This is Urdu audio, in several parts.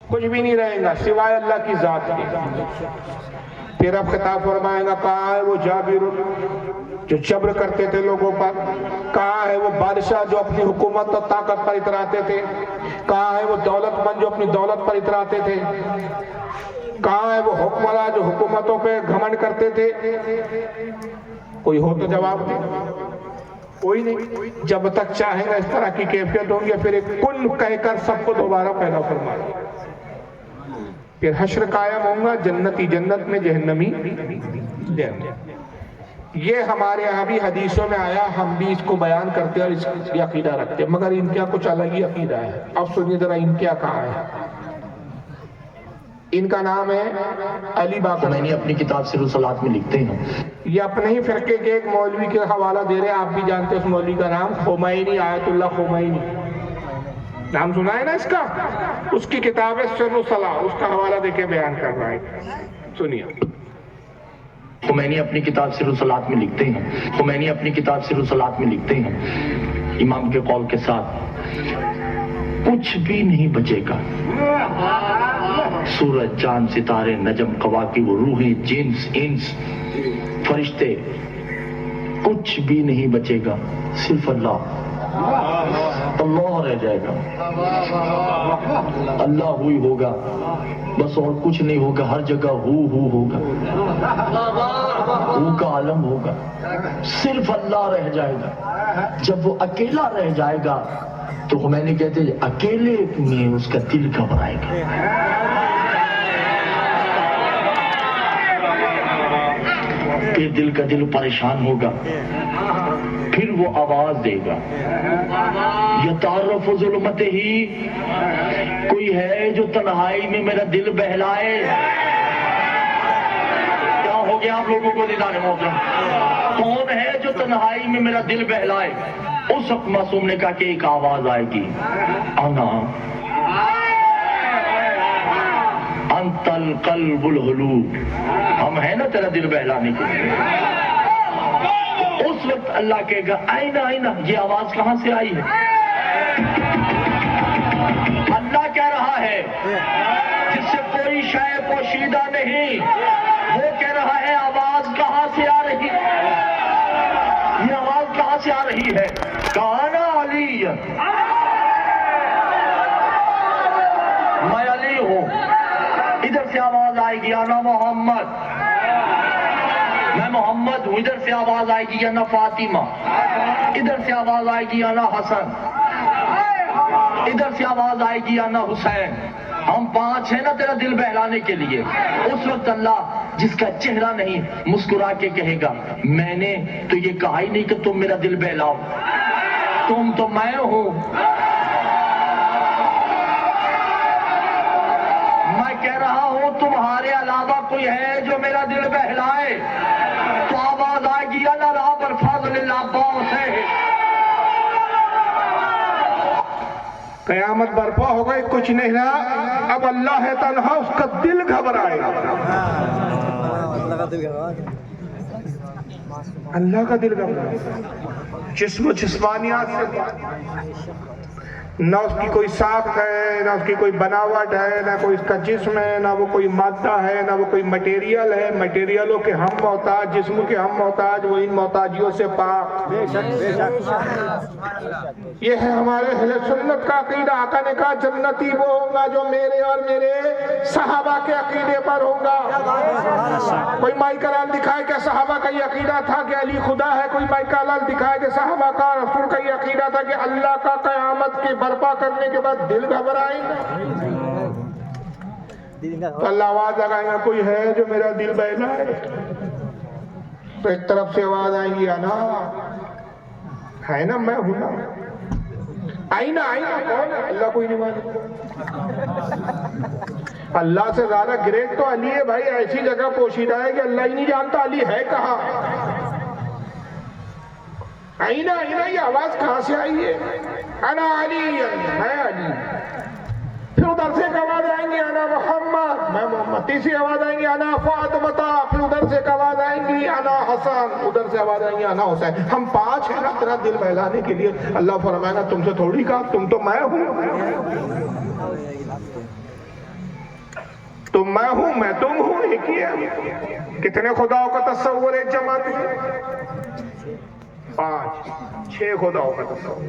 کچھ بھی نہیں رہے گا سوائے اللہ کی ذات کے۔ پھر اب خطاب فرمائے گا، کہاں ہے وہ جابر جو جبر کرتے تھے لوگوں پر؟ کہاں ہے وہ بادشاہ جو اپنی حکومت اور طاقت پر اتراتے تھے؟ کہاں ہے وہ دولت مند جو اپنی دولت پر اتراتے تھے؟ کہاں ہے وہ حکمراں جو حکومتوں پہ گھمنڈ کرتے تھے؟ کوئی ہو تو جواب دے۔ کوئی نہیں۔ جب تک چاہیں گا اس طرح کی کیفیت ہوگی، پھر ایک کن کہہ کر سب کو دوبارہ پیدا فرمائے۔ پھر حشر قائم ہوگا، جنتی جنت میں، جہنمی جہنم۔ یہ ہمارے یہاں بھی حدیثوں میں آیا، ہم بھی اس کو بیان کرتے اور اس کی عقیدہ رکھتے، مگر ان کا کچھ الگ ہی عقیدہ ہے۔ اب سنیے ذرا ان کیا کہا ہے۔ ان کا نام ہے علی باقر۔ میں نے اپنی کتاب سر الصلاۃ میں لکھتے ہیں، یہ اپنے ہی فرقے کے ایک مولوی کے حوالہ دے رہے ہیں، آپ بھی جانتے ہیں اس مولوی کا نام خمینی، آیت اللہ خمینی، نام سنا ہے نا اس کا؟ اس کی کتاب ہے سر الصلاۃ، اس کا حوالہ دے کے بیان کر رہا ہے، سنیے۔ خمینی اپنی کتاب سر الصلاۃ میں لکھتے ہیں، خمینی اپنی کتاب سر الصلاۃ میں لکھتے ہیں، امام کے قول کے ساتھ کچھ بھی نہیں بچے گا، سورج، چاند، ستارے، نجم، کواکب، روحیں، جنس، انس، فرشتے، کچھ بھی نہیں بچے گا، صرف اللہ رہ جائے گا۔ اللہ ہی ہوگا، بس اور کچھ نہیں ہوگا، ہر جگہ ہوگا، کا عالم ہوگا، صرف اللہ رہ جائے گا۔ جب وہ اکیلا رہ جائے گا تو خمینی کہتے ہیں اکیلے میں اس کا دل گھبرائے گا، پھر دل کا دل پریشان ہوگا، پھر وہ آواز دے گا، یتعرف ظلمت ہی، کوئی ہے جو تنہائی میں میرا دل بہلائے؟ کیا ہو گیا آپ لوگوں کو دیدار محترم؟ کون ہے جو تنہائی میں میرا دل بہلائے؟ اس وقت معصوم نے کہا کہ ایک آواز آئے گی، انا انت القلب الحلوب، ہم ہیں نا تیرا دل بہلانے کے لیے۔ اس وقت اللہ کہے گا آئینہ آئینہ، یہ آواز کہاں سے آئی ہے؟ اللہ کہہ رہا ہے جس سے کوئی شے پوشیدہ نہیں، وہ کہہ رہا ہے آواز کہاں سے آ رہی، یہ آواز کہاں سے آ رہی ہے؟ کانا علی، میں علی ہوں۔ ادھر سے آواز آئے گی انا محمد، میں محمد ہوں۔ ادھر سے آواز آئے گی انا فاطمہ، ادھر سے آواز آئے گی انا حسن، ادھر سے آواز آئے گی انا حسین۔ ہم پانچ ہیں نا تیرا دل بہلانے کے لیے۔ اس وقت اللہ جس کا چہرہ نہیں مسکرا کے کہے گا میں نے تو یہ کہا ہی نہیں کہ تم میرا دل بہلاؤ، تم تو میں ہوں، میں کہہ رہا ہوں تمہارے علاوہ کوئی ہے جو میرا دل بہلائے؟ تو آواز آئے گی انا رب الفضل العباس ہے۔ قیامت برپا ہو گئی، کچھ نہیں رہا، اب اللہ ہے تنہا، اس کا دل گھبرائے گا، اللہ کا دل گھبرائے گا۔ جسم و جسمانیات سے نہ اس کی کوئی ساخت ہے، نہ اس کی کوئی بناوٹ ہے، نہ کوئی اس کا جسم ہے، نہ وہ کوئی مادہ ہے، نہ وہ کوئی مٹیریل ہے۔ مٹیریلوں کے ہم محتاج، جسم کے ہم محتاج، وہ ان محتاجیوں سے پاک۔ یہ ہے ہمارے اہل سنت کا عقیدہ۔ آقا نے کہا جنتی وہ ہوگا جو میرے اور میرے صحابہ کے عقیدے پر ہوگا۔ کوئی مائی کا لال دکھائے کہ صحابہ کا یہ عقیدہ تھا کہ علی خدا ہے، کوئی مائی کا لال دکھائے کہ صحابہ کا رسول کا یہ عقیدہ تھا کہ اللہ کا قیامت کے برپا کرنے کے بعد دل گھبرائے گا۔ تو اللہ آواز لگائے گا کوئی ہے جو میرا دل بہلائے؟ تو ایک طرف سے آواز آئیں گی انا، ہے نا میں ہوں نا، آئینہ آئینہ کون ہے؟ اللہ کوئی نہیں مانے۔ اللہ سے زیادہ گریٹ تو علی ہے بھائی، ایسی جگہ پوشیدہ ہے کہ اللہ ہی نہیں جانتا علی ہے کہاں۔ آئینہ آئینہ، یہ آواز کہاں سے آئی ہے؟ انا علی، میں علی۔ پھر ادھر سے ایک آواز آئیں گی انا محمد، میں محمد۔ تیسری آواز آئیں گی انا فاطمہ، پھر ادھر سے ایک آواز آئیں گی انا حسن، ادھر سے آواز آئیں گی انا حسین۔ ہم پانچ ہیں نا تیرا دل بہلانے کے لیے۔ اللہ فرمائے گا تم سے تھوڑی کہا، تم تو میں ہوں۔ تم میں ہوں میں تم ہوں ایک ہی ہے. کتنے خداؤں کا تصور ایک جماعت میں؟ 5 6 خداؤں کا تصور.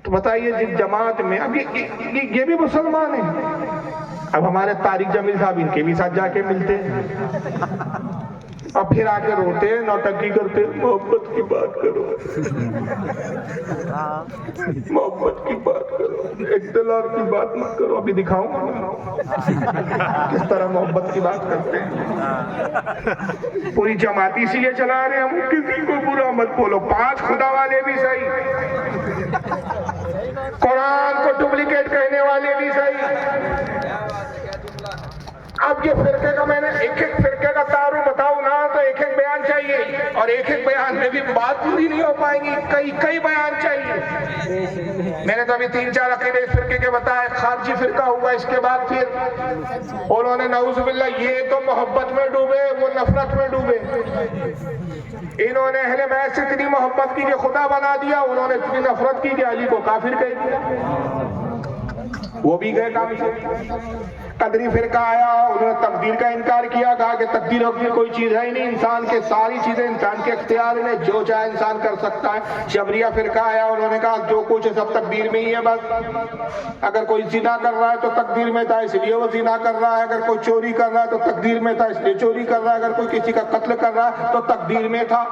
تو بتائیے جس جماعت میں اب یہ بھی مسلمان ہیں. اب ہمارے طارق جمیل صاحب ان کے بھی ساتھ جا کے ملتے ہیں اب پھر آ کے روتے ہیں نوٹنکی کرتے ہیں محبت کی بات کرو محبت کی بات کرو اختلاف کی بات مت کرو. ابھی دکھاؤں گا کس طرح محبت کی بات کرتے ہیں. پوری جماعت اسی لیے چلا رہے ہیں ہم کسی کو برا مت بولو. 5 خدا والے بھی صحیح قرآن کو ڈپلیکیٹ کہنے والے بھی صحیح. اب یہ فرقے کا میں نے ایک فرقے کا تعارف بتاؤں نا تو ایک بیان چاہیے اور ایک بیان میں بھی بات پوری نہیں ہو پائے گی. کئی بیان چاہیے. میں نے تو ابھی 3-4 عقیدے اس فرقے کے بتائے. خارجی فرقہ ہوا اس کے بعد پھر انہوں نے نعوذ باللہ یہ تو محبت میں ڈوبے وہ نفرت میں ڈوبے. انہوں نے اہل بیت سے اتنی محبت کی کہ خدا بنا دیا. انہوں نے اتنی نفرت کی کہ علی کو کافر کہہ دیا. وہ بھی گئے کام سے. قدری فرقہ آیا انہوں نے تقدیر کا انکار کیا. کہا کہ تقدیر وقدیر کوئی چیز ہے ہی نہیں. انسان کے ساری چیزیں انسان کے اختیار میں جو چاہے انسان کر سکتا ہے. جبریہ فرقہ آیا انہوں نے کہا جو کچھ ہے سب تقدیر میں ہی ہے. بس اگر کوئی زنا کر رہا ہے تو تقدیر میں تھا اس لیے وہ زنا کر رہا ہے. اگر کوئی چوری کر رہا ہے تو تقدیر میں تھا اس لیے چوری کر رہا ہے. اگر کوئی کسی کا قتل کر رہا ہے تو تقدیر میں تھا.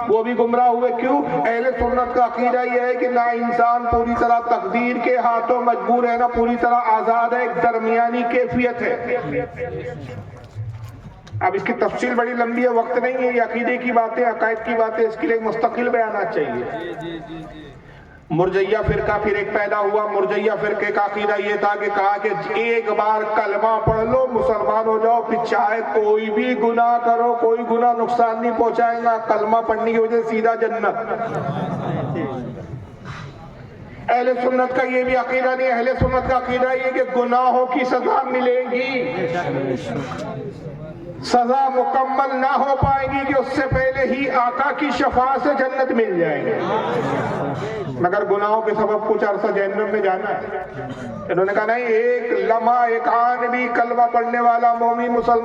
وہ بھی گمراہ ہوئے. کیوں؟ اہل سنت کا عقیدہ یہ ہے کہ نہ انسان پوری طرح تقدیر کے ہاتھوں مجبور ہے نہ پوری طرح آزاد ہے. ایک درمیانی کیفیت ہے. اب اس کی تفصیل بڑی لمبی ہے وقت نہیں ہے. یہ عقیدے کی باتیں عقائد کی باتیں اس کے لیے مستقل بیانات چاہیے. مرجئیہ فرقہ پھر ایک پیدا ہوا. مرجئیہ فرقے کا عقیدہ یہ تھا کہ کہا کہ ایک بار کلمہ پڑھ لو مسلمان ہو جاؤ پھر چاہے کوئی بھی گناہ کرو کوئی گناہ نقصان نہیں پہنچائے گا. کلمہ پڑھنے کی وجہ سے سیدھا جنت. اہل سنت کا یہ بھی عقیدہ نہیں. اہل سنت کا عقیدہ یہ کہ گناہوں کی سزا ملے گی. سزا مکمل نہ ہو پائے گی کہ اس سے پہلے ہی آقا کی شفاعت سے جنت مل جائے گی. مگر گناہوں کے سبب کچھ عرصہ جہنم میں جانا ہے. انہوں نے کہا نہیں ایک لمحہ ایک آن بھی کلمہ پڑھنے والا مومن مسلمان